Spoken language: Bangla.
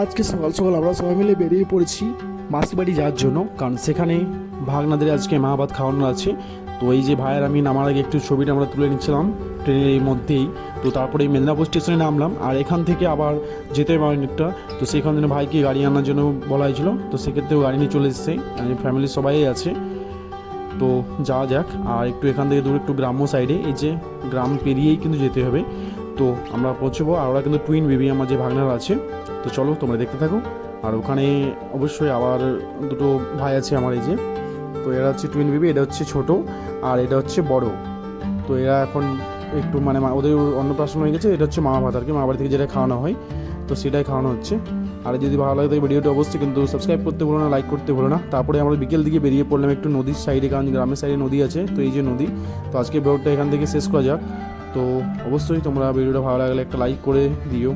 আজকে সকাল সকাল আমরা সবাই মিলে বেরিয়ে পড়েছি মাসির বাড়ি যাওয়ার জন্য, কারণ সেখানে ভাগনাদের আজকে মা ভাত খাওয়ানো আছে। তো এই যে ভাইয়ের আমি নামার আগে একটু ছবিটা আমরা তুলে নিচ্ছিলাম ট্রেনের মধ্যেই। তো তারপরে মেদিনীপুর স্টেশনে নামলাম, আর এখান থেকে আবার যেতে হবে অনেকটা। তো সেখান থেকে ভাইকে গাড়ি আনার জন্য বলা হয়েছিল, তো সেক্ষেত্রেও গাড়ি নিয়ে চলে এসেছে, ফ্যামিলির সবাই আছে। তো যাওয়া যাক। আর একটু এখান থেকে দূর একটু গ্রাম্য সাইডে, এই যে গ্রাম পেরিয়েই কিন্তু যেতে হবে। তো আমরা পৌঁছবো, আর ওরা কিন্তু টুইন বেবি আমার যে ভাগনারা আছে। তো চলো তোমরা দেখতে থাকো। আর ওখানে অবশ্যই আবার দুটো ভাই আছে আমার, এই যে। তো এরা হচ্ছে টুইন বেবি, এটা হচ্ছে ছোট আর এটা হচ্ছে বড়। তো এরা এখন একটু মানে ওদের অন্নপ্রাশন হয়ে গেছে। এটা হচ্ছে মামা ভাত আর কি, মামা বাড়ি থেকে যেটা খাওয়ানো হয়, তো সেটাই খাওয়ানো হচ্ছে। আর যদি ভালো লাগে তো ভিডিওটা অবশ্যই কিন্তু সাবস্ক্রাইব করতে ভুলো না, লাইক করতে ভুলো না। তারপরে আমরা বিকেল দিকে বেরিয়ে পড়লাম একটু নদীর সাইডে, কারণ গ্রামের সাইডে নদী আছে। তো এই যে নদী, তো আজকে ভিডিওটা এখান থেকে শেষ করা যাক। তো অবশ্যই তোমরা ভিডিওটা ভালো লাগলে একটা লাইক করে দিও।